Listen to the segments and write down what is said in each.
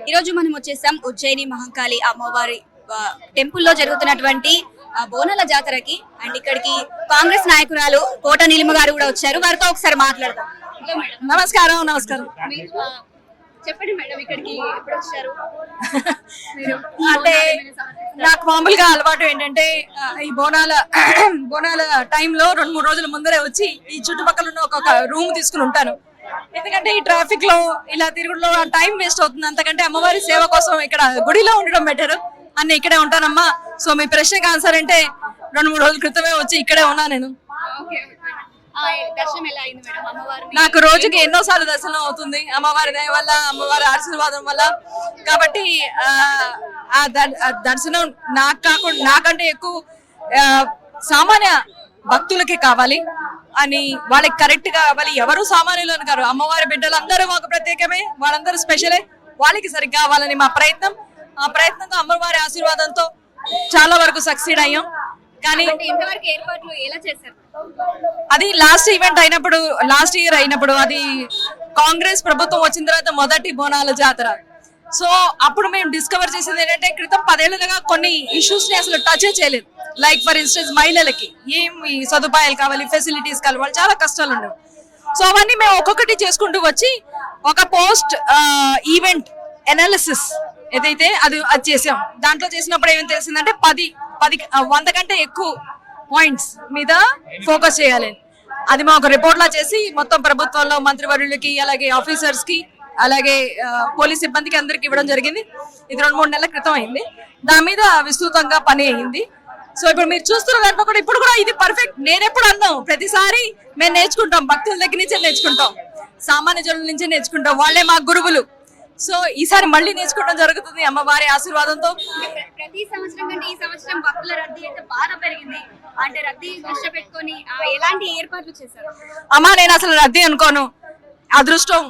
ఈ రోజు మనం వచ్చేసాం ఉజ్జయిని మహంకాళి అమ్మవారి టెంపుల్లో జరుగుతున్నటువంటి బోనాల జాతరకి. అండ్ ఇక్కడికి కాంగ్రెస్ నాయకురాలు కోట నీలిమ గారు కూడా వచ్చారు. వారితో ఒకసారి మాట్లాడదాం. నమస్కారం. నమస్కారం. చెప్పండి మేడం, ఇక్కడికి ఎప్పుడు వచ్చారు? అంటే నాకు మామూలుగా అలవాటు ఏంటంటే ఈ బోనాల టైంలో 2-3 రోజుల ముందరే వచ్చి ఈ చుట్టుపక్కల ఉన్న ఒక రూమ్ తీసుకుని ఉంటాను. ఎందుకంటే ఈ ట్రాఫిక్ లో ఇలా తిరుగులో టైం వేస్ట్ అవుతుంది. అంతకంటే అమ్మవారి సేవ కోసం ఇక్కడ గుడిలో ఉండడం బెటర్ అని ఇక్కడే ఉంటానమ్మా. సో మీ ప్రశ్నకి ఆన్సర్ అంటే 2-3 రోజుల క్రితమే వచ్చి ఇక్కడే ఉన్నా నేను. నాకు రోజుకి ఎన్నోసార్లు దర్శనం అవుతుంది అమ్మవారి దయ వల్ల, అమ్మవారి ఆశీర్వాదం వల్ల. కాబట్టి ఆ దర్శనం నాకంటే ఎక్కువ సామాన్య భక్తులకి కావాలి అని, వాళ్ళకి కరెక్ట్ కావాలి. ఎవరు సామాన్యులు అని కాదు, అమ్మవారి బిడ్డలు అందరూ మాకు ప్రత్యేకమే, వాళ్ళందరూ స్పెషలే, వాళ్ళకి సరిగ్గా కావాలని మా ప్రయత్నం. ఆ ప్రయత్నంతో అమ్మవారి ఆశీర్వాదంతో చాలా వరకు సక్సీడ్ అయ్యాం. కానీ ఏర్పాట్లు ఎలా చేశారు? అది లాస్ట్ ఇయర్ అయినప్పుడు అది కాంగ్రెస్ ప్రభుత్వం వచ్చిన తర్వాత మొదటి బోనాల జాతర. సో అప్పుడు మేము డిస్కవర్ చేసింది ఏంటంటే, క్రితం 10 ఏళ్ళుగా కొన్ని ఇష్యూస్ ని అసలు టచ్ చేయలేదు. లైక్ ఫర్ ఇన్స్టెన్స్ మహిళలకి ఏమి సదుపాయాలు కావాలి, ఫెసిలిటీస్ కావాలి, వాళ్ళు చాలా కష్టాలు ఉండవు. సో అవన్నీ మేము ఒక్కొక్కటి చేసుకుంటూ వచ్చి ఒక పోస్ట్ ఈవెంట్ ఎనాలిసిస్ ఏదైతే అది చేసాం. దాంట్లో చేసినప్పుడు ఏమేమి తెలిసిందంటే 100 కంటే ఎక్కువ పాయింట్స్ మీద ఫోకస్ చేయాలి. అది మా ఒక రిపోర్ట్ లా చేసి మొత్తం ప్రభుత్వంలో మంత్రివర్యులకి, అలాగే ఆఫీసర్స్ కి, అలాగే పోలీస్ సిబ్బందికి అందరికి ఇవ్వడం జరిగింది. ఇది 2-3 నెలల క్రితం అయింది. దాని మీద విస్తృతంగా పని అయింది. సో ఇప్పుడు మీరు చూస్తున్న దాంట్లో కూడా ఇప్పుడు కూడా ఇది పర్ఫెక్ట్. నేనెప్పుడు అన్నాం, ప్రతిసారి మేము నేర్చుకుంటాం, భక్తుల దగ్గర నుంచే నేర్చుకుంటాం, సామాన్య జనుల నుంచే నేర్చుకుంటాం, వాళ్ళే మా గురువులు. సో ఈసారి మళ్ళీ నేర్చుకోవడం జరుగుతుంది అమ్మవారి ఆశీర్వాదంతో. ప్రతి సంవత్సరం కంటే ఈ సంవత్సరం భక్తుల రద్దీ అయితే బాగా పెరిగింది. అంటే రద్దీ దృష్టి పెట్టుకొని ఎలాంటి ఏర్పాట్లు చేశారు? అమ్మా నేను అసలు రద్దీ అనుకోను. అదృష్టం,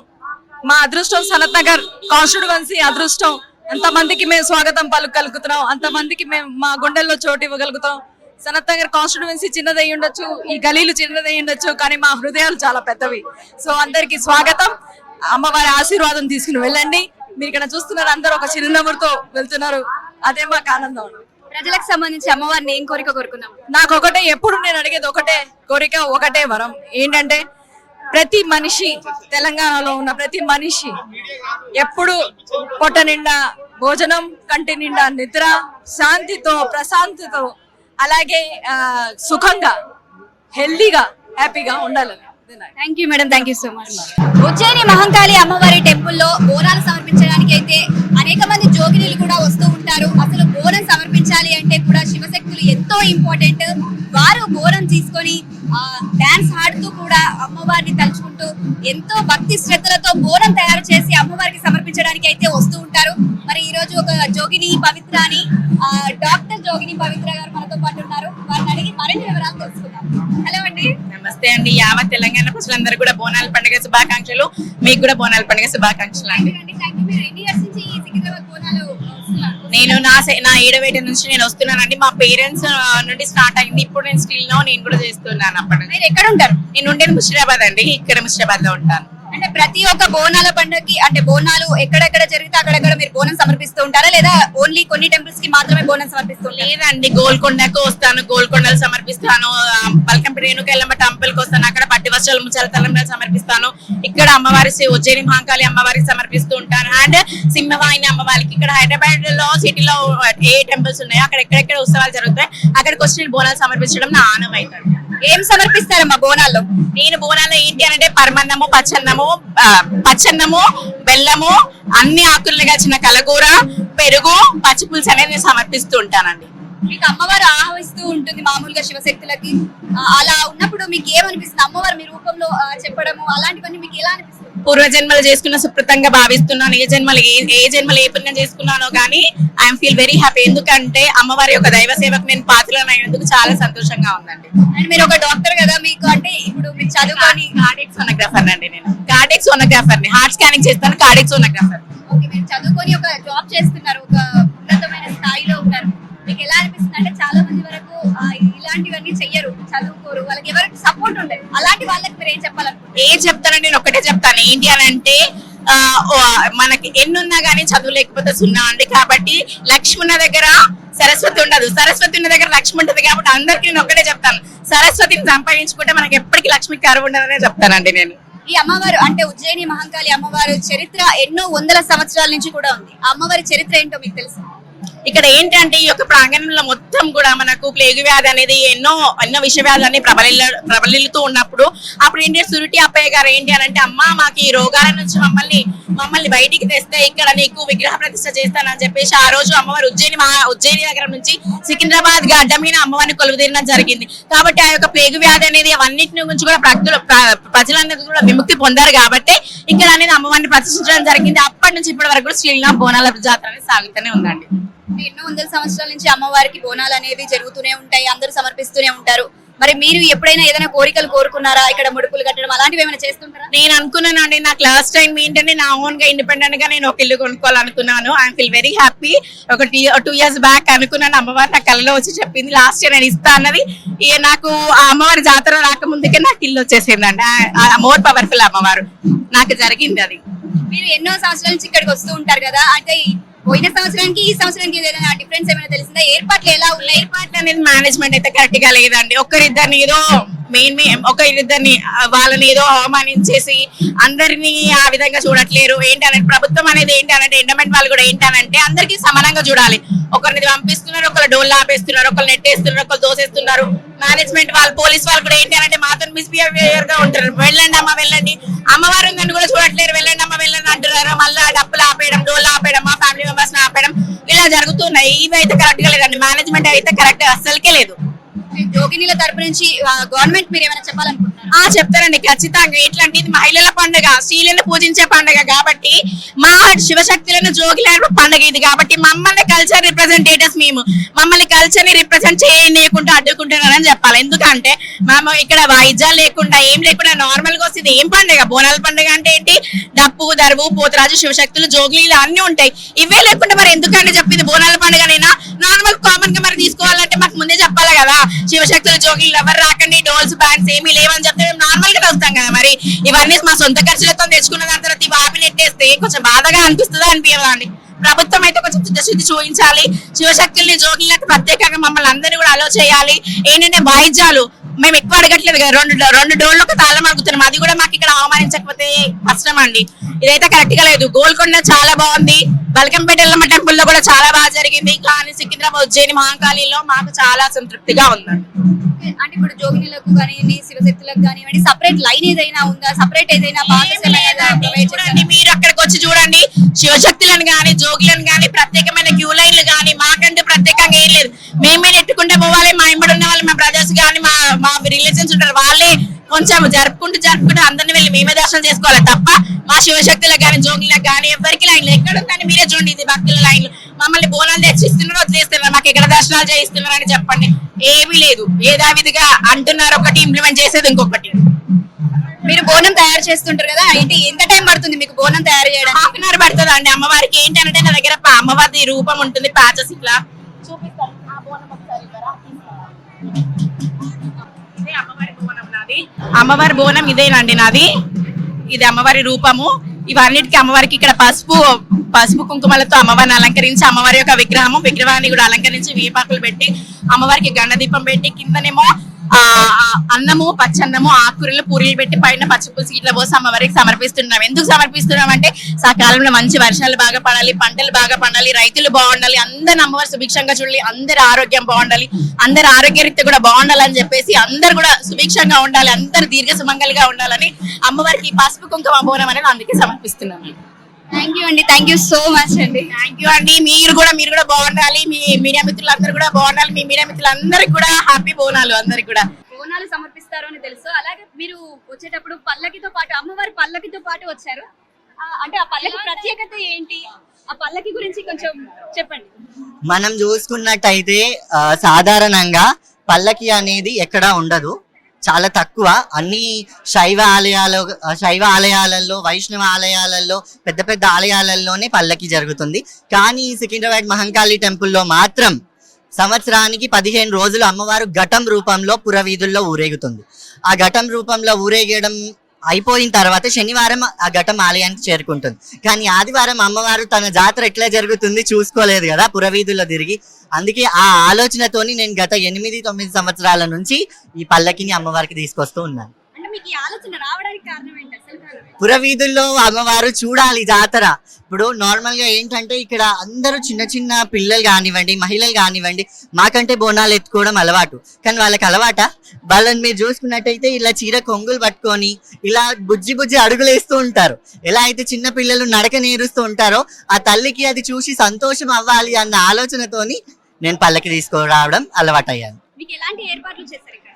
మా అదృష్టం సనత్ నగర్ కాన్స్టిట్యుయెన్సీ అదృష్టం. అంతమందికి మేము స్వాగతం పలుకగలుగుతున్నాం, అంతమందికి మేము మా గుండెల్లో చోటు ఇవ్వగలుగుతాం. సనత్ నగర్ కాన్స్టిట్యుయెన్సీ చిన్నదై ఉండొచ్చు, ఈ గలీలు చిన్నదై ఉండొచ్చు, కానీ మా హృదయాలు చాలా పెద్దవి. సో అందరికి స్వాగతం, అమ్మవారి ఆశీర్వాదం తీసుకుని వెళ్ళండి. మీరు ఇక్కడ చూస్తున్నారు, అందరూ ఒక చిరునవ్వుతో వెళ్తున్నారు, అదే మాకు ఆనందం. ప్రజలకు సంబంధించి అమ్మవారిని ఏం కోరిక కోరుకున్నాం? నాకు ఒకటే, ఎప్పుడు నేను అడిగేది ఒకటే కోరిక, ఒకటే వరం. ఏంటంటే ప్రతి మనిషి, తెలంగాణలో ఉన్న ప్రతి మనిషి ఎప్పుడు పొట్ట నిండా భోజనం, కంటి నిండా నిద్ర, శాంతితో, ప్రశాంతితో, అలాగే సుఖంగా, హెల్దీగా, హ్యాపీగా ఉండాలని. Thank you madam, thank you so much. Ujjaini Mahankali అమ్మవారి టెంపుల్లో బోనాలు సమర్పించడానికి అయితే అనేక మంది జోగినీలు కూడా వస్తూ ఉంటారు. అసలు బోనం సమర్పించాలి అంటే కూడా శివశక్తులు ఎంతో ఇంపార్టెంట్. వారు బోనం తీసుకొని డాన్స్ ఆడుతూ కూడా అమ్మవారిని తలుచుకుంటూ ఎంతో భక్తి శ్రద్ధలతో బోనం తయారు చేసి అమ్మవారికి సమర్పించడానికి అయితే వస్తూ ఉంటారు. మరి ఈ రోజు ఒక జోగిని పవిత్ర అని డాక్టర్ జోగిని పవిత్ర గారు మనతో పాటు ఉన్నారు. వారిని అడిగి మరిన్ని వివరాలు తెలుసుకుందాం. హలో అండి. నమస్తే అండి. యావత్ తెలంగాణ ప్రజలందరూ కూడా బోనాల పండుగ శుభాకాంక్షలు. మీకు కూడా బోనాల పండుగ శుభాకాంక్షలు అండి. నేను నా 7వ ఏట నుంచి నేను వస్తున్నానండి. మా పేరెంట్స్ నుండి స్టార్ట్ అయింది. ఇప్పుడు నేను స్టిల్ నేను కూడా చేస్తున్నాను. అప్పటి ఎక్కడ ఉంటారు? నేను ఉండేది ముషిరాబాద్ అండి. ఇక్కడ ముషిరాబాద్ లో ఉంటాను. అంటే ప్రతి ఒక్క బోనాల పండుగకి, అంటే బోనాలు ఎక్కడెక్కడ జరిగితే అక్కడెక్కడ మీరు బోనం సమర్పిస్తూ ఉంటారా, లేదా ఓన్లీ కొన్ని టెంపుల్స్ కి మాత్రమే బోనం సమర్పిస్తూ? లేదండి, గోల్కొండకు వస్తాను, గోల్కొండలు సమర్పిస్తాను. పల్కంపి రేణుక ఎల్లమ్మ టెంపుల్ కి వస్తాను, అక్కడ పట్టి వస్త్రాలు, ముచ్చాల తలంబ్రాలు సమర్పిస్తాను. ఇక్కడ అమ్మవారి ఉజ్జయిని మహంకాళి అమ్మవారికి సమర్పిస్తూ ఉంటాను. అండ్ సింహవాహిని అమ్మవారికి ఇక్కడ హైదరాబాద్ లో సిటీలో ఏ టెంపుల్స్ ఉన్నాయో అక్కడ ఎక్కడెక్కడ ఉత్సవాలు జరుగుతాయి అక్కడికి వచ్చి నేను బోనాలు సమర్పించడం నా ఆనవాయితీ. ఏం సమర్పిస్తారమ్మా బోనాల్లో? నేను బోనాల్లో ఏంటి అంటే పరమన్నము, పచ్చన్నము, బెల్లము, అన్ని ఆకులుగా చిన్న కలగూర, పెరుగు, పచ్చిపులుసు అనేది నేను సమర్పిస్తూ ఉంటానండి. మీకు అమ్మవారు ఆహ్వానిస్తూ ఉంటుంది మామూలుగా శివశక్తులకి. అలా ఉన్నప్పుడు మీకు ఏమనిపిస్తుంది? అమ్మవారు మీ రూపంలో చెప్పడము అలాంటివన్నీ మీకు ఎలా అనిపిస్తుంది? పూర్వజన్మలు చేసుకున్న సుకృతంగా భావిస్తున్నాను. ఏ జన్మలు ఏ పుణ్యం చేసుకున్నానో కానీ ఐఎమ్ ఫీల్ వెరీ హ్యాపీ. ఎందుకంటే అమ్మవారి యొక్క దైవ సేవకు నేను పాత్రలను అయినందుకు చాలా సంతోషంగా ఉందండి. అండ్ మీరు ఒక డాక్టర్ కదా, మీకు అంటే ఇప్పుడు మీరు చదువుకొని కార్డియాక్ సోనోగ్రాఫర్ అండి. నేను కార్డియాక్ సోనోగ్రాఫర్ ని హార్ట్ స్కానింగ్ చేస్తాను. Cardiac sonographer. ఓకే, మీరు చదువుకొని ఒక జాబ్ చేస్తున్నారు, ఒక ఉన్నతమైన స్థాయిలో ఉన్నారు. మీకు ఎలా అనిపిస్తుంది? అంటే చాలా మంది వరకు ఇలాంటివన్నీ చెయ్యరు, చదువుకోరు, వాళ్ళకి ఎవరికి సపోర్ట్ ఉండదు. అలాంటి వాళ్ళకి మీరు ఏం చెప్పాలనుకుంటున్నారు? ఏం చెప్తానండి, నేను ఒకటే చెప్తాను. ఏంటి అని అంటే మనకి ఎన్నున్నా గానీ చదువు లేకపోతే సున్నా అండి. కాబట్టి లక్ష్మి ఉన్న దగ్గర సరస్వతి ఉండదు, సరస్వతి ఉన్న దగ్గర లక్ష్మి ఉంటది. కాబట్టి అందరికి నేను ఒక్కటే చెప్తాను, సరస్వతిని సంపాదించుకుంటే మనకి ఎప్పటికీ లక్ష్మి కరువు ఉండదనే చెప్తానండి నేను. ఈ అమ్మవారు అంటే ఉజ్జయిని మహంకాళి అమ్మవారు చరిత్ర ఎన్నో వందల సంవత్సరాల నుంచి కూడా ఉంది. ఆ అమ్మవారి చరిత్ర ఏంటో మీకు తెలుసు? ఇక్కడ ఏంటంటే ఈ యొక్క ప్రాంగణంలో మొత్తం కూడా మనకు ప్లేగు వ్యాధి అనేది ఎన్నో విష వ్యాధులన్నీ ప్రబలిల్లుతూ ఉన్నప్పుడు అప్పుడు ఏంటి సురుటి అప్పయ్య గారు ఏంటి అని అంటే, అమ్మ మాకు ఈ రోగాల నుంచి మమ్మల్ని బయటికి తెస్తే ఇక్కడ నీకు విగ్రహ ప్రతిష్ఠ చేస్తానని చెప్పేసి ఆ రోజు అమ్మవారు ఉజ్జయిని దగ్గర నుంచి సికింద్రాబాద్ గడ్డ మీద అమ్మవారిని కొలువుదీరడం జరిగింది. కాబట్టి ఆ యొక్క ప్లేగు వ్యాధి అనేది అవన్నిటి నుంచి కూడా ప్రజలనేది కూడా విముక్తి పొందారు. కాబట్టి ఇక్కడ అనేది అమ్మవారిని ప్రతిష్ఠించడం జరిగింది. అప్పటి నుంచి ఇప్పటి వరకు కూడా శ్రీలంక బోనాల జాతర అనేది సాగుతూనే ఉందండి. ఎన్నో వందల సంవత్సరాల నుంచి అమ్మవారికి బోనాలు అనేవి జరుగుతూనే ఉంటాయి, అందరూ సమర్పిస్తూనే ఉంటారు. మరి మీరు ఎప్పుడైనా ఏదైనా కోరికలు కోరుకున్నారా? ఇక్కడ ముడుపులు కట్టడం అలాంటివి ఏమైనా చేస్తుంటారా? నేను అనుకున్నానండి, నాకు లాస్ట్ టైం ఏంటంటే నా ఓన్ గా ఇండిపెండెంట్ గా నేను ఒక ఇల్లు కొనుక్కోవాలనుకున్నాను. I feel very happy. ఒక 2 years బ్యాక్ అనుకున్నాను, అమ్మవారు నా కళ్ళలో వచ్చి చెప్పింది లాస్ట్ ఇయర్ నేను ఇస్తా అన్నది. నాకు ఆ అమ్మవారి జాతర రాకముందుకే నాకు ఇల్లు వచ్చేసిందండి. మోర్ పవర్ఫుల్ అమ్మవారు, నాకు జరిగింది అది. మీరు ఎన్నో సంవత్సరాల నుంచి ఇక్కడికి వస్తూ ఉంటారు కదా, అంటే పోయిన సంవత్సరానికి ఈ సంవత్సరానికి ఏదైనా డిఫరెన్స్ ఏమైనా తెలిసిందా? ఏర్పాట్లు ఎలా ఉన్నాయి? ఏర్పాట్లు అనేది మేనేజ్మెంట్ అయితే కరెక్ట్ గా లేదండి. ఒకరిద్దరిని ఏదో ఒకరిద్దరిని వాళ్ళని ఏదో అవమానించేసి అందరినీ ఆ విధంగా చూడట్లేరు. ఏంటంటే ప్రభుత్వం అనేది ఏంటంటే ఎండమెంట్ వాళ్ళు కూడా ఏంటంటే అందరికీ సమానంగా చూడాలి. ఒకరిని పంపిస్తున్నారు, ఒకరు డోళ్ళు ఆపేస్తున్నారు, ఒకరు నెట్టేస్తున్నారు, ఒకరు దోసేస్తున్నారు. మేనేజ్మెంట్ వాళ్ళు పోలీస్ వాళ్ళు కూడా ఏంటంటే మాతో మిస్బిహేవియర్ గా ఉంటారు. వెళ్ళండి అమ్మ వెళ్ళండి, అమ్మవారు ఉందని కూడా చూడట్లేరు, వెళ్ళండి అమ్మ వెళ్ళండి అంటున్నారు. మళ్ళీ డబ్బులు ఆపేయడం, డోళ్ళు ఆపేయడం, మా ఫ్యామిలీ మెంబర్స్ ఆపేయడం ఇలా జరుగుతున్నాయి. ఇవి అయితే కరెక్ట్ గా లేదండి, మేనేజ్మెంట్ అయితే కరెక్ట్ అస్సలకే లేదు. జోగినీల తరపు నుంచి గవర్నమెంట్ మీరు ఏమైనా చెప్పాలనుకుంటున్నారు? చెప్తారండి ఖచ్చితంగా. ఎట్లాంటి ఇది మహిళల పండుగ, స్త్రీలను పూజించే పండుగ కాబట్టి మా శివశక్తులను జోగిల పండుగ ఇది. కాబట్టి మమ్మల్ని కల్చర్ రిప్రజెంటేటివ్స్ మమ్మల్ని కల్చర్ ని రిప్రజెంట్ చేయకుండా అడ్డుకుంటున్నారని చెప్పాలి. ఎందుకంటే మేము ఇక్కడ వాయిద్యాలు లేకుండా ఏం లేకుండా నార్మల్ గా వస్తుంది. ఏం పండుగ? బోనాల పండుగ అంటే ఏంటి? డప్పు, దరువు, పోతరాజు, శివశక్తులు, జోగిలు అన్ని ఉంటాయి. ఇవే లేకుండా మరి ఎందుకంటే చెప్పింది బోనాల పండుగనైనా నార్మల్ కామన్ గా మరి తీసుకోవాలంటే మాకు ముందే చెప్పాలి కదా. శివశక్తులు, జోగిలు ఎవరు రాకండి, డోల్స్ బ్యాండ్స్ ఏమీ లేవని చెప్తే మేము నార్మల్ గా వస్తాం కదా. మరి ఇవన్నీ మా సొంత ఖర్చులతో తెచ్చుకున్న దాని తర్వాత ఇవి ఆపి నెట్టేస్తే కొంచెం బాధగా అనిపిస్తుందా అనిపించదా అండి? ప్రభుత్వం అయితే కొంచెం చిత్తశుద్ధి చూపించాలి. శివశక్తుల్ని, జోగిలకు ప్రత్యేకంగా మమ్మల్ని అందరినీ కూడా అలో చేయాలి. ఏంటంటే వాయిద్యాలు మేము ఎక్కువ అడగట్లేదు కదా, రెండు డోళ్ళు ఒక తాళం అడుగుతున్నాం. అది కూడా మాకు ఇక్కడ అవమానించకపోతే కష్టం అండి. ఇదైతే కరెక్ట్ గా లేదు. గోల్కొండ చాలా బాగుంది, బల్కంపేట ఎల్లమ్మ టెంపుల్ లో కూడా చాలా బాగా జరిగింది. కానీ సికింద్రాబాద్, ఉజ్జయిని, మహంకాళిలో మాకు చాలా సంతృప్తిగా ఉందండి. అంటే ఇప్పుడు జోగినీలకు కానివ్వండి, శివశక్తులకు కానివ్వండి, సపరేట్ లైన్ ఏదైనా ఉందా? సపరేట్ ఏదైనా చూడండి, మీరు అక్కడికి వచ్చి చూడండి, శివశక్తులను గాని జోగులను గాని ప్రత్యేకమైన క్యూ లైన్లు గాని మాకంటే ప్రత్యేకంగా ఏం లేదు. మేమే నెట్టుకుంటే పోవాలి. మా ఇంబడి ఉన్న వాళ్ళు, మా బ్రదర్స్ గాని, మా రిలేషన్స్ ఉంటారు, వాళ్ళే కొంచెం జరుపుకుంటూ అందరిని వెళ్ళి మేమే దర్శనం చేసుకోవాలి తప్ప మా శివశక్తులకు గాని జోగులకు గాని ఎవరికి లైన్లు ఎక్కడ ఉందని మీరే చూడండి. ఇది భక్తుల లైన్లు. మమ్మల్ని బోనాలు తెచ్చిస్తున్నారు, వదిలేస్తున్నారు, మాకు ఎక్కడ దర్శనాలు చేయిస్తున్నారు అని చెప్పండి. ఏమీ లేదు, ఏదావిధిగా అంటున్నారు ఒకటి, ఇంప్లిమెంట్ చేసేది ఇంకొకటి. మీరు బోనం తయారు చేస్తుంటారు కదా, ఏంటి ఎంత టైం పడుతుంది మీకు బోనం తయారు చేయడానికి? 1/2 hour పడుతుంది అండి. అమ్మవారికి ఏంటంటే నా దగ్గర అమ్మవారి రూపం ఉంటుంది, ప్యాచెస్ ఇట్లా చూపిస్తాను. అమ్మవారి బోనం ఇదేనండి నాది. ఇది అమ్మవారి రూపము. ఇవన్నిటికీ అమ్మవారికి ఇక్కడ పసుపు కుంకుమలతో అమ్మవారిని అలంకరించి, అమ్మవారి యొక్క విగ్రహాన్ని కూడా అలంకరించి, వేపాకులు పెట్టి, అమ్మవారికి గండ దీపం పెట్టి, కిందనేమో అన్నము, పచ్చన్నము, ఆకుకూరలు, పూరీలు పెట్టి, పైన పచ్చిపులుసు ఇట్లా పోసి అమ్మవారికి సమర్పిస్తున్నాం. ఎందుకు సమర్పిస్తున్నాం అంటే సకాలంలో మంచి వర్షాలు బాగా పడాలి, పంటలు బాగా పండాలి, రైతులు బాగుండాలి, అందరు అమ్మవారు సుభిక్షంగా చూడాలి, అందరి ఆరోగ్యం బాగుండాలి, అందరి ఆరోగ్యరీత్యా కూడా బాగుండాలని చెప్పేసి అందరు కూడా సుభిక్షంగా ఉండాలి, అందరు దీర్ఘ సుమంగళిగా ఉండాలని అమ్మవారికి పసుపు కుంకుమ బోనం అనేది అందుకే సమర్పిస్తున్నాం. థ్యాంక్ యూ అండి, థ్యాంక్ యూ సో మచ్ అండి. థ్యాంక్ యూ అండి. మీరు కూడా బాగుండాలి, మీ మీడియా మిత్రులందరూ కూడా బాగుండాలి, మీ మీడియా మిత్రులందరికీ కూడా హ్యాపీ బోనాలు. అందరికి కూడా బోనాలు సమర్పిస్తారు అని తెలుసు. అలాగే మీరు వచ్చేటప్పుడు పల్లకితో పాటు, అమ్మవారి పల్లకితో పాటు వచ్చారు. అంటే ఆ పల్లకి ప్రత్యేకత ఏంటి? ఆ పల్లకి గురించి కొంచెం చెప్పండి. మనం చూసుకున్నట్టయితే సాధారణంగా పల్లకి అనేది ఎక్కడా ఉండదు, చాలా తక్కువ. అన్ని శైవ ఆలయాలలో, వైష్ణవ ఆలయాలలో, పెద్ద పెద్ద ఆలయాలలోనే పల్లకి జరుగుతుంది. కానీ సికింద్రాబాద్ మహంకాళి టెంపుల్లో మాత్రం సంవత్సరానికి 15 రోజులు అమ్మవారు ఘటం రూపంలో పురవీధుల్లో ఊరేగుతుంది. ఆ ఘటం రూపంలో ఊరేగడం అయిపోయిన తర్వాత శనివారం ఆ ఘటం ఆలయానికి చేరుకుంటుంది. కానీ ఆదివారం అమ్మవారు తన జాతర ఎట్లా జరుగుతుంది చూసుకోలేదు కదా పురవీధుల్లో తిరిగి. అందుకే ఆ ఆలోచనతోని నేను గత 8-9 సంవత్సరాల నుంచి ఈ పల్లకిని అమ్మవారికి తీసుకొస్తూ ఉన్నాను. అంటే మీకు ఈ ఆలోచన రావడానికి కారణం ఏంటి అసలు? పురవీధుల్లో అమ్మవారు చూడాలి జాతర. ఇప్పుడు నార్మల్ గా ఏంటంటే ఇక్కడ అందరూ చిన్న చిన్న పిల్లలు కానివ్వండి, మహిళలు కానివ్వండి, మాకంటే బోనాలు ఎత్తుకోవడం అలవాటు. కానీ వాళ్ళకి అలవాట, వాళ్ళని మీరు చూసుకున్నట్టయితే ఇలా చీర కొంగులు పట్టుకొని ఇలా బుజ్జి బుజ్జి అడుగులు వేస్తూ ఉంటారు. ఎలా అయితే చిన్న పిల్లలు నడక నేరుస్తూ ఉంటారో ఆ తల్లికి అది చూసి సంతోషం అవ్వాలి అన్న ఆలోచనతోని నేను పల్లకి తీసుకురావడం అలవాటయ్యాను. మీకు ఎలాంటి ఏర్పాట్లు చేశారు ఇక్కడ?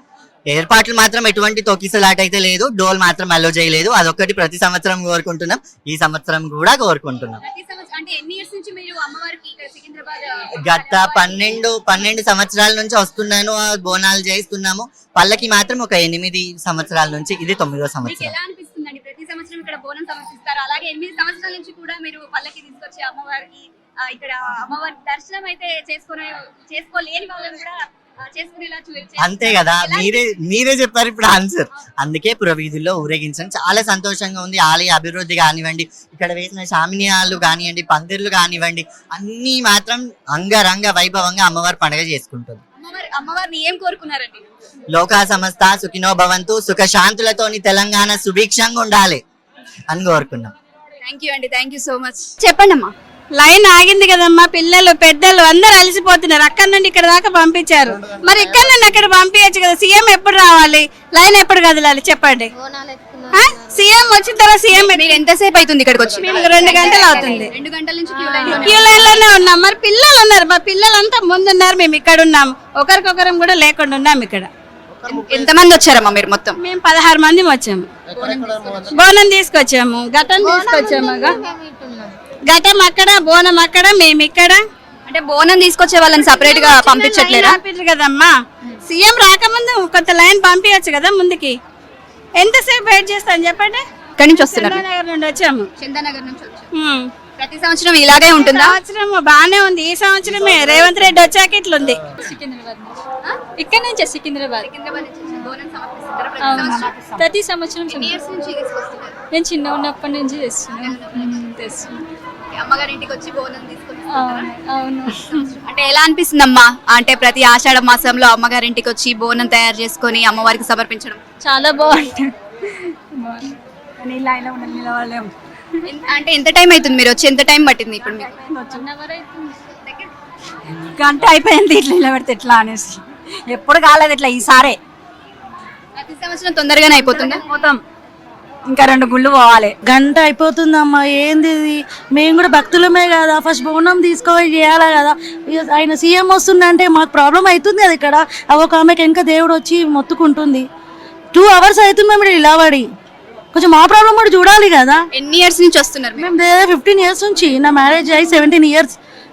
ఏర్పాట్లు మాత్రం ఎటువంటి తొక్కిసలాట అయితే లేదు, డోల్ మాత్రం అలో చేయలేదు. అదొక్కటి ప్రతి సంవత్సరం కోరుకుంటున్నాం, ఈ సంవత్సరం కూడా కోరుకుంటున్నాం. ప్రతి సంవత్సరం అంటే ఎన్ని ఇయర్స్ నుంచి మీరు అమ్మవారికి ఇక్కడ సికింద్రాబాద్? గత 12 సంవత్సరాల నుంచి వస్తున్నాను, బోనాలు చేస్తున్నాము. పల్లకి మాత్రం ఒక 8 సంవత్సరాల నుంచి, ఇది 9వ మీకు సంవత్సరం. ఎలా అనిపిస్తుందండి? ప్రతి సంవత్సరం ఇక్కడ బోనం సమర్పిస్తారు, అలాగే 8 సంవత్సరాల నుంచి కూడా మీరు పల్లకి తీసుకొచ్చి అమ్మవారికి ఇక్కడ అమ్మవారి దర్శనం అయితే చేసుకోలేని వాళ్ళని కూడా చేసుకునేలా అంతే కదా, మీరే చెప్పారు ఇప్పుడు ఆన్సర్. అందుకే పురవీధుల్లో ఊరేగించడం చాలా సంతోషంగా ఉంది. ఆలయ అభివృద్ధి కానివ్వండి, ఇక్కడ వేసిన షామినియాలు కానివ్వండి, పందిర్లు కానివ్వండి, అన్ని మాత్రం అంగరంగ వైభవంగా అమ్మవారి పండుగ చేసుకుంటుంది. అమ్మవారిని ఏం కోరుకున్నారండి? లోకా సమస్త సుఖినో భవంతు, సుఖ శాంతులతోని తెలంగాణ సుభిక్షంగా ఉండాలి అని కోరుకున్నాం. థ్యాంక్ యూ అండి, థ్యాంక్ యూ సో మచ్. చెప్పండి అమ్మా. లైన్ ఆగింది కదమ్మా, పిల్లలు పెద్దలు అందరు అలసిపోతున్నారు. అక్కడ నుండి ఇక్కడ దాకా పంపించారు, మరి ఇక్కడ నుండి అక్కడ పంపించచ్చు కదా. సీఎం ఎప్పుడు రావాలి, లైన్ ఎప్పుడు కదలాలి చెప్పండి. సీఎం వచ్చిన తర్వాత సీఎం మీరు ఎంతసేపు అవుతుంది ఇక్కడికి వచ్చి? 2 గంటలు అవుతుంది. 2 గంటల నుంచి క్యూ లైన్ లోనే ఉన్నాం. మరి పిల్లలు ఉన్నారు, మా పిల్లలంతా ముందున్నారు, మేము ఇక్కడ ఉన్నాం. ఒకరికొకరం కూడా లేకుండా ఉన్నాం ఇక్కడ. ఎంతమంది వచ్చారమ్మా మీరు మొత్తం? మేము 16 మంది వచ్చాము. బోనం తీసుకొచ్చాము, ఘటం తీసుకొచ్చాము. ఘటం అక్కడ, బోనం అక్కడ, మేము ఇక్కడ. అంటే బోనం తీసుకొచ్చే వాళ్ళని సపరేట్ గా పంపించట్లేరా? కదమ్మా, సీఎం రాకముందు కొంత లైన్ పంపించచ్చు కదా ముందుకి. ఎంతసేపు వెయిట్ చేస్తాను చెప్పండి. ఇక్కడ నుంచి వస్తున్నారు? చందానగర్ నుండి వచ్చాము. చందానగర్ నుంచి వచ్చాము. ప్రతి సంవత్సరం ఇలాగే ఉంటుందా? సంవత్సరం బానే ఉంది, ఈ సంవత్సరమే రేవంత్ రెడ్డి వచ్చాక ఇట్లుంది. ఇక్కడ నుంచే సికింద్రాబాద్ ప్రతి సంవత్సరం నేను చిన్న ఉన్నప్పటి నుంచి తెస్తున్నాను. అమ్మగారి ఇంటికి వచ్చి బోనం తీసుకొని. అవును. అంటే ఎలా అనిపిస్తుంది అమ్మా, అంటే ప్రతి ఆషాఢ మాసంలో అమ్మగారి ఇంటికి వచ్చి బోనం తయారు చేసుకొని అమ్మవారికి సమర్పించడం? చాలా బాగుంటుంది. అంటే ఎంత టైం అవుతుంది మీరు వచ్చి? ఎంత టైం పట్టింది ఇప్పుడు మీకు? గంట అయిపోయింది ఇట్లా నిలబెడితే ఎట్లా అనేసి. ఎప్పుడు కాలేదు ఇట్లా, ఈసారే. ప్రతి సంవత్సరం తొందరగానే అయిపోతుంది. పోతాం, ఇంకా 2 గుళ్ళు పోవాలి. గంట అయిపోతుందమ్మా. ఏంది ఇది? మేము కూడా భక్తులమే కదా, ఫస్ట్ బోనం తీసుకొని చేయాలి కదా. ఆయన సీఎం వస్తుందంటే మాకు ప్రాబ్లం అవుతుంది కదా. ఇక్కడ ఒక ఆమెకి ఇంకా దేవుడు వచ్చి మొత్తుకుంటుంది. 2 hours అవుతుంది మేము ఇలా పడి. కొంచెం మా ప్రాబ్లం కూడా చూడాలి కదా. ఎన్ని ఇయర్స్ నుంచి వస్తున్నారు? మేము 15 years నుంచి, నా మ్యారేజ్ అయ్యి 17 years.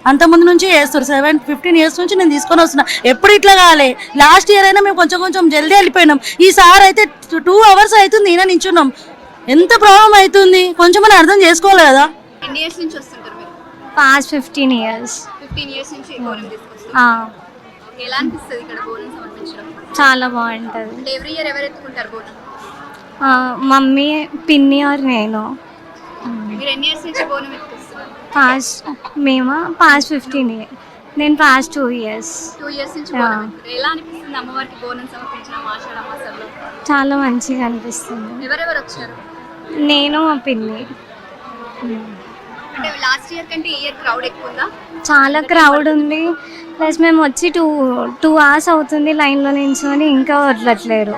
అంత ముందు నుంచి చేస్తారు. 15 years నుంచి నేను తీసుకొని వస్తున్నా. ఎప్పుడు ఇట్లా కాలే. లాస్ట్ ఇయర్ అయినా మేము కొంచెం జల్దీ వెళ్ళిపోయినాం. ఈసారి అయితే 2 hours అవుతుంది ఈయన నించున్నాం. ఎంత ప్రాబ్లం అవుతుంది, కొంచెం మనం అర్థం చేసుకోవాలి కదా. ఎన్ని ఇయర్స్ నుంచి వస్తుంటారు మీరు? Past 15 years. 15 years నుంచి బోనం తీసుకొస్తారు. ఎలా అనిపిస్తుంది ఇక్కడ బోనం సమర్పించడం? చాలా బాగుంటుంది. అంటే ఎవ్రీ ఇయర్ ఎవరు ఎత్తుకుంటారు బోనం? మమ్మీ, పిన్ని ఆర్ నేను. మీరు ఎన్ని ఇయర్స్ నుంచి బోనం ఎత్తుకొస్తున్నారు? మేము పాస్ట్ 15 years. నేను పాస్ట్ 2 years. 2 years నుంచి బోనం ఎత్తుతారు. ఎలా అనిపిస్తుంది అమ్మవారికి బోనం సమర్పించడం ఆషాఢ మాసంలో? చాలా మంచిగా అనిపిస్తుంది. ఎవరెవరు వచ్చారు? నేను, మా పిన్ని. అంటే లాస్ట్ ఇయర్ కంటే ఈ ఇయర్ క్రౌడ్ ఎక్కువ ఉందా? చాలా క్రౌడ్ ఉంది. ప్లస్ మేము వచ్చి 2 hours అవుతుంది లైన్లో నించుని, ఇంకా వదలట్లేరు.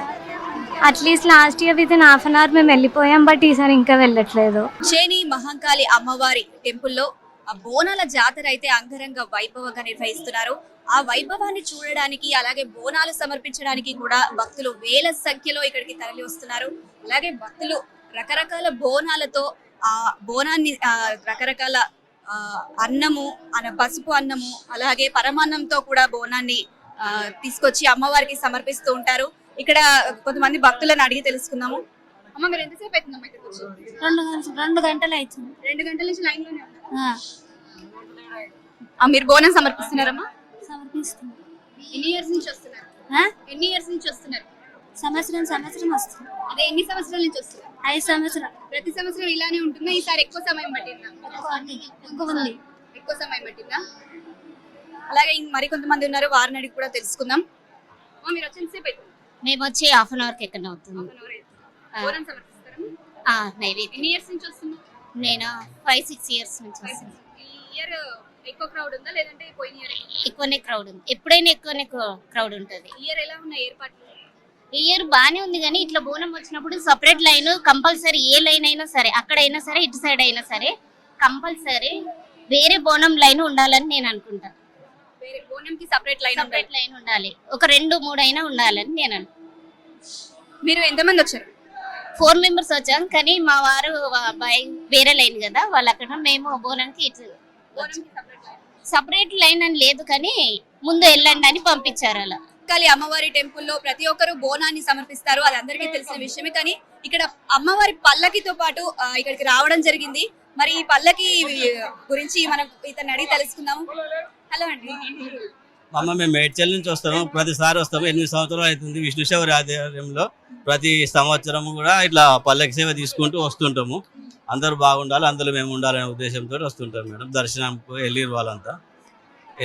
At least last year within ½ an hour మేము వెళ్ళిపోయాం, బట్ ఈసారి ఇంకా వెళ్ళట్లేదు. ఉజ్జయిని మహంకాళి అమ్మవారి టెంపుల్లో ఆ బోనాల జాతర అయితే అంగరంగ వైభవంగా నిర్వహిస్తున్నారు. ఆ వైభవాన్ని చూడడానికి, అలాగే బోనాలు సమర్పించడానికి కూడా భక్తులు వేల సంఖ్యలో ఇక్కడికి తరలి వస్తున్నారు. అలాగే భక్తులు రకరకాల బోనాలతో ఆ బోనాన్ని రకరకాల అన్నము, పసుపు అన్నము, అలాగే పరమాన్నంతో కూడా బోనాన్ని తీసుకొచ్చి అమ్మవారికి సమర్పిస్తూ ఉంటారు. ఇక్కడ కొంతమంది భక్తులను అడిగి తెలుసుకుందాము. అమ్మ, మీరు ఎంతసేపు అవుతుందమ్మా ఇక్కడికి వచ్చి? 2 గంటలు అవుతుంది. 2 గంటల నుంచి లైన్ లోనే ఉన్నారు. మీరు బోనం సమర్పిస్తున్నారమ్మా? సమర్పిస్తుంది. ఎన్ని ఇయర్స్ నుంచి వస్తున్నారు? ఎన్ని ఇయర్స్ నుంచి వస్తున్నారు? సంవత్సరం వస్తుంది. అదే ఎన్ని సంవత్సరాల నుంచి వస్తున్నారు? 5 సంవత్సరాలు ప్రతి సంవత్సరం ఇలానే ఉంటుందా? ఈసారి ఎక్కువ సమయం పట్టిందా? ఎక్కువ ఉంది. ఎక్కువ సమయం పట్టిందా? అలాగే మరి కొంతమంది ఉన్నారు, వారిని అడిగి కూడా తెలుసుకుందాం. మీరు వచ్చిన సేపు అవుతుంది? మేము వచ్చి హాఫ్ అన్ అవర్ కి ఎక్కడ అవుతుంది. బోనం సమర్పిస్తారా? నైవేద్యం. ఎన్ని ఇయర్స్ నుంచి వస్తున్నారు? నేను 5-6 ఇయర్స్ నుంచి వస్తాను. ఈ ఇయర్ ఎక్కువ క్రౌడ్ ఉందా లేదంటే పోయిన ఇయర్? ఎక్కువనే క్రౌడ్ ఉంది, ఎప్పుడైనా ఎక్కువనే క్రౌడ్ ఉంటుంది. ఈ ఇయర్ ఎలా ఉన్నాయి ఏర్పాట్లు? ఈ ఇయర్ బానే ఉంది, కానీ ఇట్లా బోనం వచ్చినప్పుడు సపరేట్ లైన్ కంపల్సరీ, ఏ లైన్ అయినా సరే, అక్కడైనా సరే ఇటు సైడ్ అయినా సరే కంపల్సరీ వేరే బోనం లైన్ ఉండాలని నేను అనుకుంటా. వేరే బోనంకి సపరేట్ లైన్ ఉండాలి, ఒక 2-3 అయినా ఉండాలని నేను మీరు ఎంతమంది వచ్చారు? 4 మెంబర్స్ వచ్చాం, కానీ మా వారు అబ్బాయి వేరే లైన్ కదా వాళ్ళు అక్కడ, మేము బోనానికి ఇటు సపరేట్ లైన్ అని లేదు, కానీ ముందు వెళ్ళండి అని పంపించారు. అలా అమ్మవారి టెంపుల్లో ప్రతి ఒక్కరు బోనాన్ని సమర్పిస్తారు, అది అందరికీ తెలిసిన విషయమే. కానీ ఇక్కడ అమ్మవారి పల్లకితో పాటు ఇక్కడికి రావడం జరిగింది. మరి ఈ పల్లకి గురించి మనం ఇతన్ని అడిగి తెలుసుకుందాము. హలో అండి. మేము మేడ్చల్ నుంచి వస్తాము, ప్రతిసారి వస్తాము. 8 సంవత్సరాలు అవుతుంది. విష్ణుశివరి ఆధ్వర్యంలో ప్రతి సంవత్సరం కూడా ఇట్లా పల్లకి సేవ తీసుకుంటూ వస్తుంటాము. అందరూ బాగుండాలి, అందులో మేము ఉండాలనే ఉద్దేశంతో వస్తుంటాం మేడం. దర్శనంకు వెళ్ళిరు వాళ్ళంతా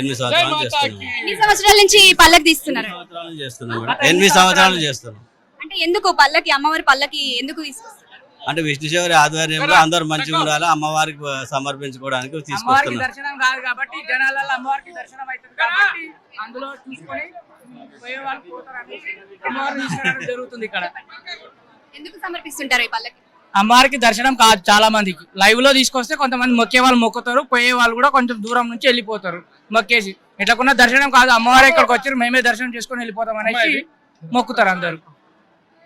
8 సంవత్సరాలు చేస్తున్నాం. ఎన్ని సంవత్సరాల నుంచి పల్లకి తీస్తున్నారు? 8 సంవత్సరాలు చేస్తున్నాం మేడం. 8 సంవత్సరాలు చేస్తున్నాం. అంటే ఎందుకు పల్లకి, అమ్మవారి పల్లకి ఎందుకు తీసుకొస్తున్నారు? అంటే విష్ణుశివరి ఆధ్వర్యంలో అందరూ మంచిగా ఉండాలి, అమ్మవారికి సమర్పించుకోవడానికి తీసుకొస్తున్నాం. దర్శనం కాదు కాబట్టి జనాలలో అమ్మవారికి దర్శనం అవుతుంది కాబట్టి అందులో చూసుకొని పోయే వాళ్ళు పోతారని అమ్మవారిని తీసుకురావడం జరుగుతుంది. ఇక్కడ ఎందుకు సమర్పిస్తుంటారు ఈ పల్లకి? అమ్మవారికి దర్శనం కాదు, చాలా మందికి లైవ్ లో తీసుకొస్తే కొంతమంది మొక్కే వాళ్ళు మొక్కుతారు, పోయే వాళ్ళు కూడా కొంచెం దూరం నుంచి వెళ్ళిపోతారు మొక్కేసి. ఇట్లకున్న దర్శనం కాదు, అమ్మవారు ఇక్కడికి వచ్చి మేమే దర్శనం చేసుకొని వెళ్ళిపోతాం అనేసి మొక్కుతారు అందరు.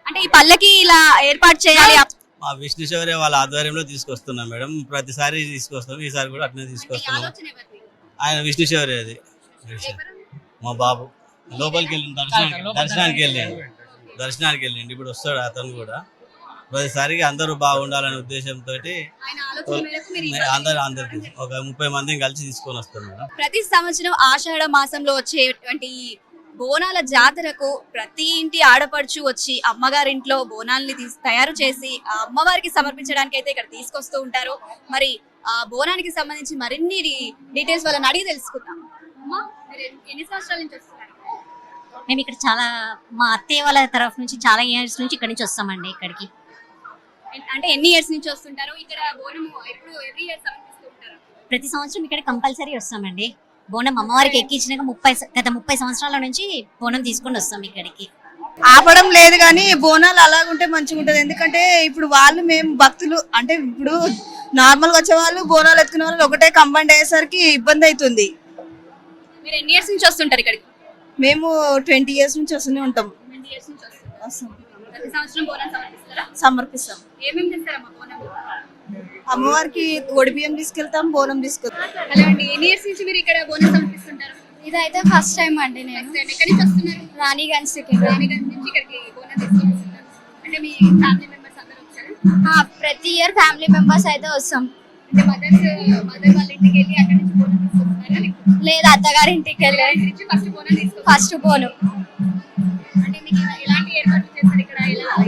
అంటే ఈ పల్లకి ఇలా ఏర్పాటు చేయాలి మా విష్ణుశివరి వాళ్ళ ఆధ్వర్యంలో తీసుకొస్తున్నాం మేడం. ప్రతిసారి తీసుకొస్తాం, ఈసారి కూడా అట్నే తీసుకొస్తున్నాం. ఆయన విష్ణుశివరి అది మా బాబు లోపలికి వెళ్ళింది, దర్శనానికి వెళ్ళిండి. ఇప్పుడు వస్తాడు అతను కూడా. ప్రతిసారి అందరూ బాగుండాలనే ఉద్దేశంతో అందరికి ఒక 30 మందిని కలిసి తీసుకొని వస్తాం మేడం. ప్రతి సంవత్సరం ఆషాఢ మాసంలో వచ్చేటువంటి బోనాల జాతరకు ప్రతి ఇంటి ఆడపడుచు వచ్చి అమ్మగారింట్లో బోనాల్ని తయారు చేసి ఆ అమ్మవారికి సమర్పించడానికి అయితే ఇక్కడ తీసుకొస్తూ ఉంటారు. మరి ఆ బోనానికి సంబంధించి మరిన్ని డీటెయిల్స్ వాళ్ళని అడిగి తెలుసుకుందాం. ఎన్ని సంవత్సరాల నుంచి వస్తున్నారు? మేము ఇక్కడ చాలా, మా అత్తయ్య వాళ్ళ తరఫు నుంచి చాలా ఇయర్స్ నుంచి ఇక్కడ నుంచి వస్తామండి ఇక్కడికి. అంటే ఎన్ని ఇయర్స్ నుంచి వస్తుంటారు ఇక్కడ? బోనం ఎప్పుడు ఎవ్రీ ఇయర్ సమర్పిస్తూ ఉంటారు? ప్రతి సంవత్సరం ఇక్కడ కంపల్సరీ వస్తామండి. బోనం అమ్మవారికి ఎక్కించినాక గత 30 సంవత్సరాల నుంచి బోనం తీసుకొని వస్తాం ఇక్కడికి. ఆపడం లేదు, కానీ బోనాలు అలాగుంటే మంచిగా ఉంటది. ఎందుకంటే ఇప్పుడు వాళ్ళు మేము భక్తులు అంటే ఇప్పుడు నార్మల్ గా వచ్చే వాళ్ళు బోనాలు ఎత్తుకునే వాళ్ళు ఒకటే కంబైండ్ అయ్యేసరికి ఇబ్బంది అవుతుంది. మీరు ఎన్ని ఇయర్స్ నుంచి వస్తుంటారు ఇక్కడికి? మేము 20 ఇయర్స్ నుంచి వస్తూనే ఉంటాం. 20 ఇయర్స్ నుంచి వస్తాం. ప్రతి సంవత్సరం బోనం సమర్పిస్తారా? సమర్పిస్తాం. ఏమేమి చేస్తారమ్మా బోనం? అమ్మవారికి ఒడిబియ్యం తీసుకెళ్తాం, బోనం తీసుకెళ్తాం. హలో అండి, ఎన్ని ఇయర్స్ నుంచి మీరు ఇక్కడ బోనం సమర్పిస్తుంటారు? ఇదైతే ఫస్ట్ టైం అండి. నేను ఎక్కడి నుంచి వస్తున్నారు? రాణిగంజ్ రాణిగంజ్ నుంచి ఇక్కడికి బోనం తీసుకొస్తున్నారు. అంటే మీ ఫ్యామిలీ మెంబర్స్ అందరూ వచ్చారు? ప్రతి ఇయర్ ఫ్యామిలీ మెంబర్స్ అయితే వస్తాం. అంటే మదర్ వాళ్ళ ఇంటికి వెళ్ళి అక్కడి నుంచి బోనం తీసుకొస్తున్నారా? లేదా అత్తగారి ఇంటికి వెళ్ళి ఫస్ట్ బోనం తీసుకొస్తారు. ఫస్ట్ బోనం. అంటే మీకు ఎలాంటి ఏర్పాట్లు చేస్తారు ఇక్కడ?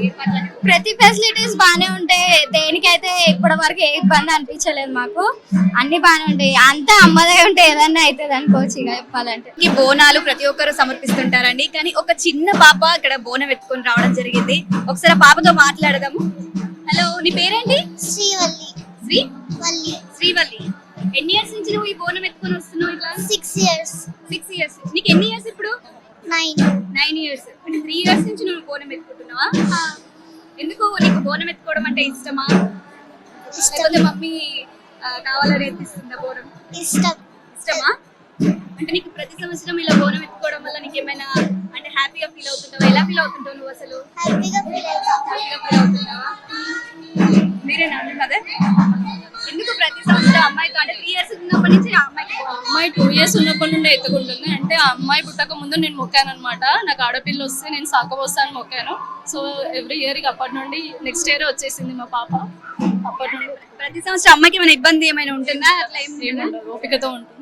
ఏర్పాట్లు ప్రతి ఫెసిలిటీస్ బాగానే ఉంటాయి, దేనికైతే ఇప్పటి వరకు ఏ ఇబ్బంది అనిపించలేదు మాకు. అన్ని బాగానే ఉంటాయి, అంతా అమ్మదే ఉంటే ఏదన్నా అవుతుంది అనుకోవచ్చు. ఇక చెప్పాలంటే ఈ బోనాలు ప్రతి ఒక్కరు సమర్పిస్తుంటారండి, కానీ ఒక చిన్న పాప ఇక్కడ బోనం ఎత్తుకొని రావడం జరిగింది. ఒకసారి పాపతో మాట్లాడదాము. హలో, నీ పేరేంటి? శ్రీవల్లి. శ్రీవల్లి, ఎన్ని ఇయర్స్ నుంచి నువ్వు ఈ బోనం ఎత్తుకొని వస్తున్నావు ఇట్లా? 6 ఇయర్స్. 6 ఇయర్స్. నీకు ఎన్ని ఇయర్స్ ఇప్పుడు? 9 ఇయర్స్. అంటే 3 ఇయర్స్ నుంచి నువ్వు బోనం ఎత్తుకుంటున్నావా? ఎందుకు నీకు బోనం ఎత్తుకోవడం అంటే ఇష్టమా? లేకపోతే మమ్మీ కావాలని ఎత్తిస్తుందా బోనం? ఇష్టమా? అంటే నీకు ప్రతి సంవత్సరం ఇలా బోనం ఎత్తుకోవడం వల్ల నీకు ఏమైనా అంటే హ్యాపీగా ఫీల్ అవుతుంటావా? ఎలా ఫీల్ అవుతుంటావు నువ్వు అసలు? హ్యాపీగా ఫీల్ అవుతుంటావా? మీరేనా మదర్? ఎందుకు ప్రతి సంవత్సరం అమ్మాయితో అంటే 3 ఇయర్స్ ఉన్నప్పటి నుంచి అమ్మాయి 2 ఇయర్స్ ఉన్నప్పటి నుండి ఎత్తుకుంటుంది. అంటే ఆ అమ్మాయి పుట్టక ముందు నేను మొక్కాను అనమాట. నాకు ఆడపిల్ల వస్తే నేను సాకబోస్తాను మొక్కాను. సో ఎవ్రీ ఇయర్ అప్పటి నుండి నెక్స్ట్ ఇయర్ వచ్చేసింది మా పాప. అప్పటి నుండి ప్రతి సంవత్సరం అమ్మాయికి ఏమైనా ఇబ్బంది ఏమైనా ఉంటుందా? అట్లా ఏం ఓపికతో ఉంటుంది.